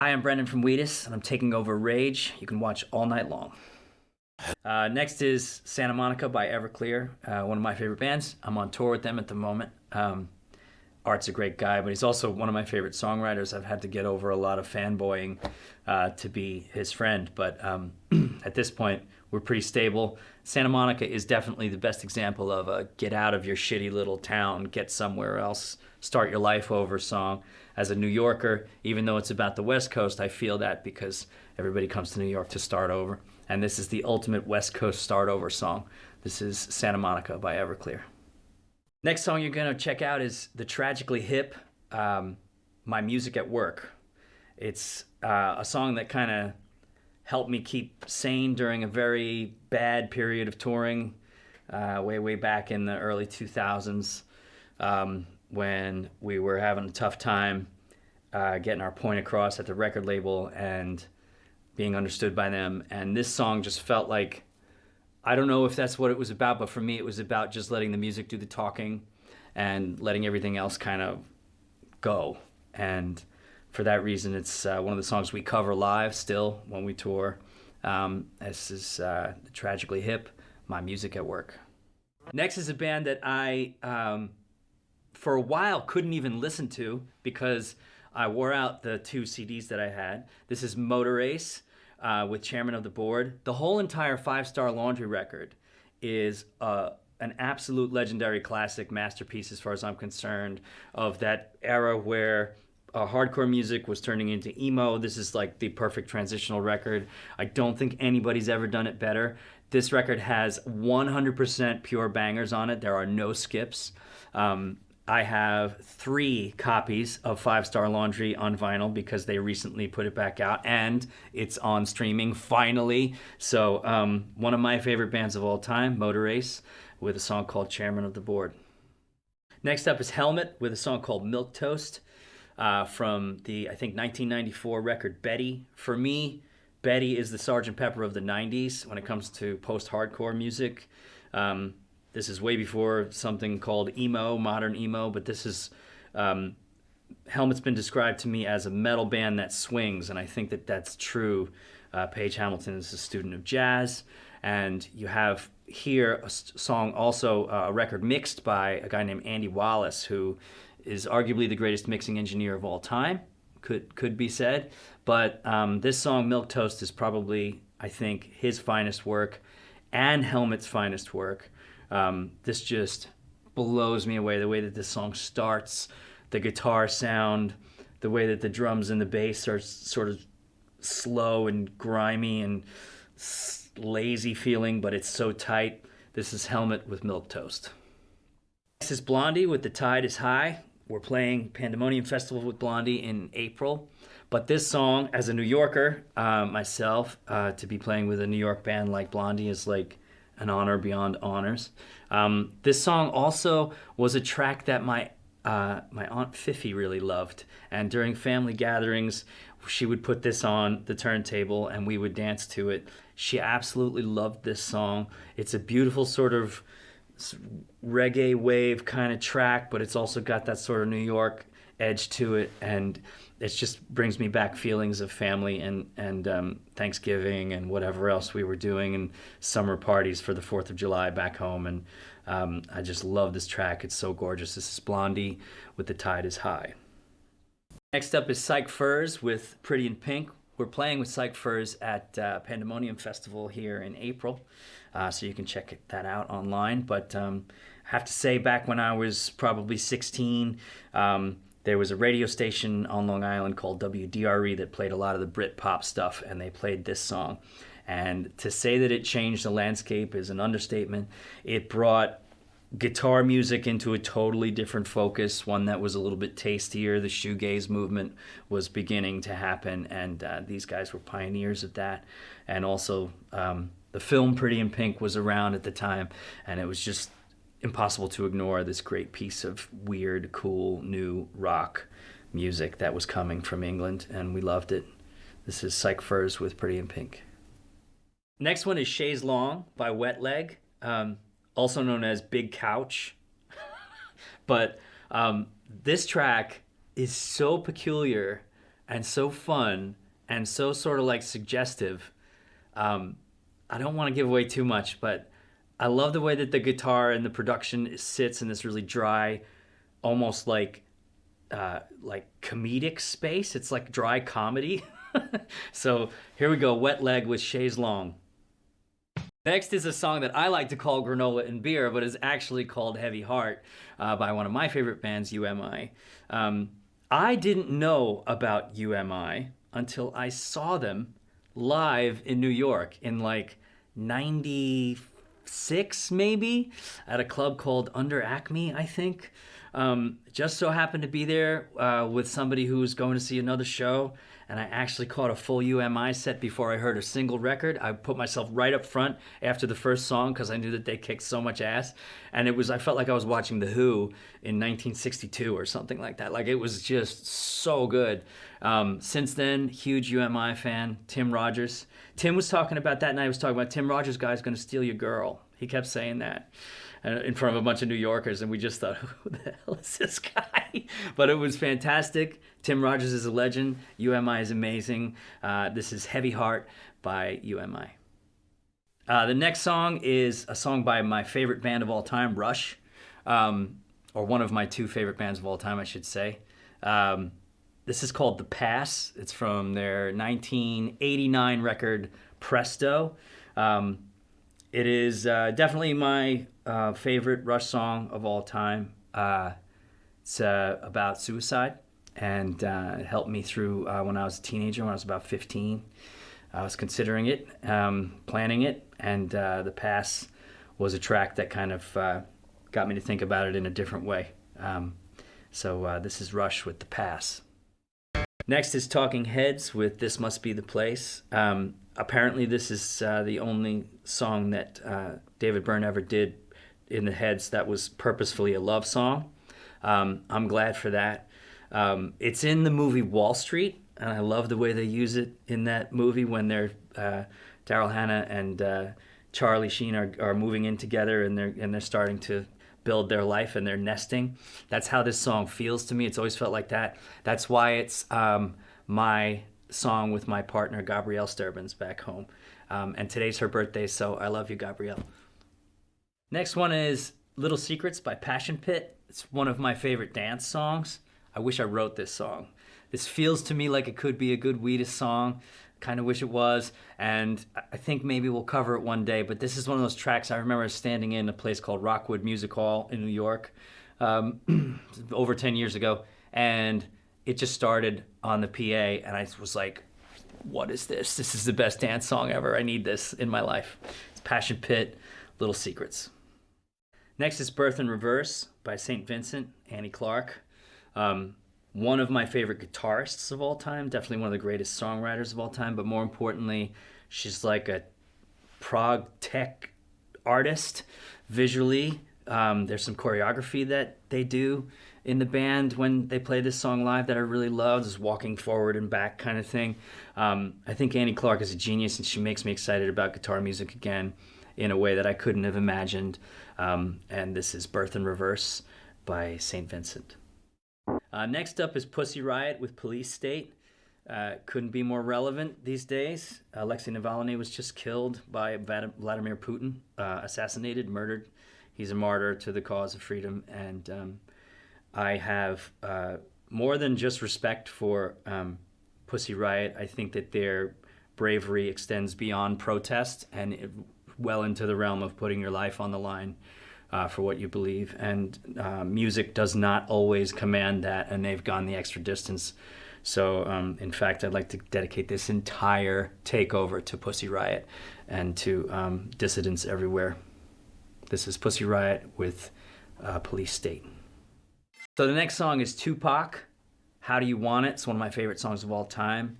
Hi, I'm Brendan from Wheatus, and I'm taking over Rage. You can watch all night long. Next is Santa Monica by Everclear, one of my favorite bands. I'm on tour with them at the moment. Art's a great guy, but he's also one of my favorite songwriters. I've had to get over a lot of fanboying to be his friend, but at this point, we're pretty stable. Santa Monica is definitely the best example of a get out of your shitty little town, get somewhere else, start your life over song. As a New Yorker, even though it's about the West Coast, I feel that because everybody comes to New York to start over. And this is the ultimate West Coast start over song. This is Santa Monica by Everclear. Next song you're gonna check out is the Tragically Hip, My Music at Work. It's a song that kind of helped me keep sane during a very bad period of touring, way back in the early 2000s. When we were having a tough time getting our point across at the record label and being understood by them. And this song just felt like, I don't know if that's what it was about, but for me it was about just letting the music do the talking and letting everything else kind of go. And for that reason, it's one of the songs we cover live still when we tour. This is Tragically Hip, My Music at Work. Next is a band that I for a while couldn't even listen to because I wore out the 2 CDs that I had. This is Motor Ace with Chairman of the Board. The whole entire 5 Star Laundry record is an absolute legendary classic masterpiece as far as I'm concerned, of that era where hardcore music was turning into emo. This is like the perfect transitional record. I don't think anybody's ever done it better. This record has 100% pure bangers on it. There are no skips. I have 3 copies of 5 Star Laundry on vinyl because they recently put it back out and it's on streaming finally. So one of my favorite bands of all time, Motor Ace, with a song called Chairman of the Board. Next up is Helmet with a song called Milquetoast from the, I think, 1994 record Betty. For me, Betty is the Sgt. Pepper of the 90s when it comes to post-hardcore music. This is way before something called emo, modern emo, but this is, Helmet's been described to me as a metal band that swings, and I think that that's true. Paige Hamilton is a student of jazz, and you have here a song, also a record mixed by a guy named Andy Wallace, who is arguably the greatest mixing engineer of all time, could be said. But this song, Milquetoast, is probably, I think, his finest work and Helmet's finest work. This just blows me away, the way that this song starts, the guitar sound, the way that the drums and the bass are sort of slow and grimy and lazy feeling, but it's so tight. This is Helmet with Milquetoast. This is Blondie with The Tide is High. We're playing Pandemonium Festival with Blondie in April. But this song, as a New Yorker, myself, to be playing with a New York band like Blondie is like an honor beyond honors. This song also was a track that my Aunt Fifi really loved. And during family gatherings, she would put this on the turntable and we would dance to it. She absolutely loved this song. It's a beautiful sort of reggae wave kind of track, but it's also got that sort of New York edge to it, and it just brings me back feelings of family and Thanksgiving and whatever else we were doing, and summer parties for the 4th of July back home. And I just love this track. It's so gorgeous. This is Blondie with The Tide is High. Next up is Psych Furs with Pretty in Pink. We're playing with Psych Furs at Pandemonium Festival here in April, so you can check that out online. But I have to say, back when I was probably 16, there was a radio station on Long Island called WDRE that played a lot of the Britpop stuff, and they played this song. And to say that it changed the landscape is an understatement. It brought guitar music into a totally different focus, one that was a little bit tastier. The shoegaze movement was beginning to happen, and these guys were pioneers of that. And also, the film Pretty in Pink was around at the time, and it was just impossible to ignore this great piece of weird, cool, new rock music that was coming from England, and we loved it. This is Psych Furs with Pretty in Pink. Next one is Chaise Lounge by Wet Leg, also known as Big Couch. But this track is so peculiar and so fun and so sort of like suggestive. I don't want to give away too much, but I love the way that the guitar and the production sits in this really dry, almost like comedic space. It's like dry comedy. So here we go, Wet Leg with Chaise Lounge. Next is a song that I like to call Granola and Beer, but is actually called Heavy Heart by one of my favorite bands, UMI. I didn't know about UMI until I saw them live in New York in like 96 maybe, at a club called Under Acme, I think. Just so happened to be there with somebody who was going to see another show, and I actually caught a full UMI set before I heard a single record. I put myself right up front after the first song because I knew that they kicked so much ass, and I felt like I was watching The Who in 1962 or something like that. Like, it was just so good. Since then, huge UMI fan. Tim Rogers. Tim was talking about that night. I was talking about Tim Rogers, guy's gonna steal your girl. He kept saying that in front of a bunch of New Yorkers, and we just thought, who the hell is this guy? But it was fantastic. Tim Rogers is a legend. UMI is amazing. This is Heavy Heart by UMI. The next song is a song by my favorite band of all time, Rush, or one of my two favorite bands of all time, I should say. This is called The Pass. It's from their 1989 record, Presto. It is definitely my favorite Rush song of all time. It's about suicide, and it helped me through when I was a teenager, when I was about 15. I was considering it, planning it, and The Pass was a track that kind of got me to think about it in a different way. So this is Rush with The Pass. Next is Talking Heads with This Must Be the Place. Apparently this is the only song that David Byrne ever did in the Heads that was purposefully a love song. I'm glad for that. It's in the movie Wall Street, and I love the way they use it in that movie when they're Daryl Hannah and Charlie Sheen are moving in together, and they're starting to build their life and they're nesting. That's how this song feels to me. It's always felt like that. That's why it's my song with my partner Gabrielle Sturbins back home, and today's her birthday, so I love you, Gabrielle. Next one is Little Secrets by Passion Pit. It's one of my favorite dance songs. I wish I wrote this song. This feels to me like it could be a good Wheatus song. Kind of wish it was, and I think maybe we'll cover it one day, but this is one of those tracks I remember standing in a place called Rockwood Music Hall in New York over 10 years ago, and it just started on the PA, and I was like, what is this? This is the best dance song ever. I need this in my life. It's Passion Pit, Little Secrets. Next is Birth in Reverse by St. Vincent, Annie Clark. One of my favorite guitarists of all time, definitely one of the greatest songwriters of all time, but more importantly, she's like a prog tech artist visually. There's some choreography that they do in the band when they play this song live that I really love, this walking forward and back kind of thing. I think Annie Clark is a genius, and she makes me excited about guitar music again in a way that I couldn't have imagined. And this is Birth in Reverse by St. Vincent. Next up is Pussy Riot with Police State. Couldn't be more relevant these days. Alexei Navalny was just killed by Vladimir Putin, assassinated, murdered. He's a martyr to the cause of freedom, and I have more than just respect for Pussy Riot. I think that their bravery extends beyond protest and well into the realm of putting your life on the line for what you believe, and music does not always command that, and they've gone the extra distance. So in fact, I'd like to dedicate this entire takeover to Pussy Riot and to dissidents everywhere. This is Pussy Riot with Police State. So the next song is Tupac, How Do You Want It? It's one of my favorite songs of all time.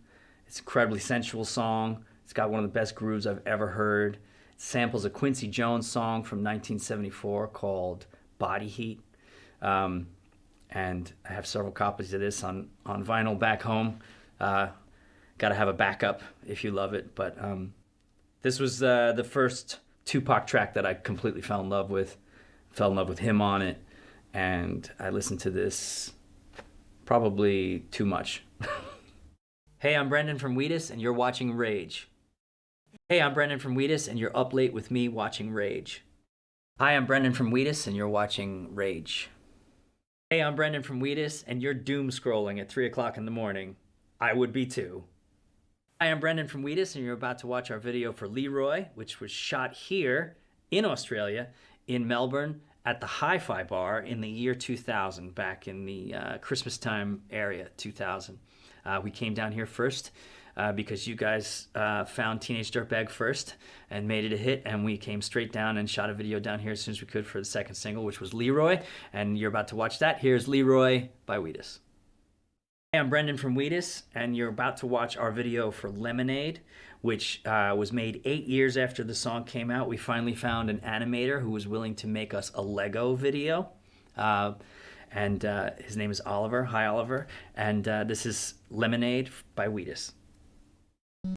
It's an incredibly sensual song. It's got one of the best grooves I've ever heard. Samples a Quincy Jones song from 1974 called Body Heat. And I have several copies of this on vinyl back home. Got to have a backup if you love it. But this was the first Tupac track that I completely fell in love with. Fell in love with him on it. And I listened to this probably too much. Hey, I'm Brendan from Wheatus, and you're watching Rage. Hey, I'm Brendan from Wheatus, and you're up late with me watching Rage. Hi, I'm Brendan from Wheatus, and you're watching Rage. Hey, I'm Brendan from Wheatus, and you're doom scrolling at 3 o'clock in the morning. I would be too. Hi, I'm Brendan from Wheatus, and you're about to watch our video for Leroy, which was shot here in Australia, in Melbourne, at the Hi-Fi Bar in the year 2000, back in the Christmas time area, 2000. We came down here first because you guys found Teenage Dirtbag first and made it a hit, and we came straight down and shot a video down here as soon as we could for the second single, which was Leroy, and you're about to watch that. Here's Leroy by Wheatus. Hey, I'm Brendan from Wheatus, and you're about to watch our video for Lemonade, which was made 8 years after the song came out. We finally found an animator who was willing to make us a Lego video, and his name is Oliver. Hi, Oliver. And this is Lemonade by Wheatus.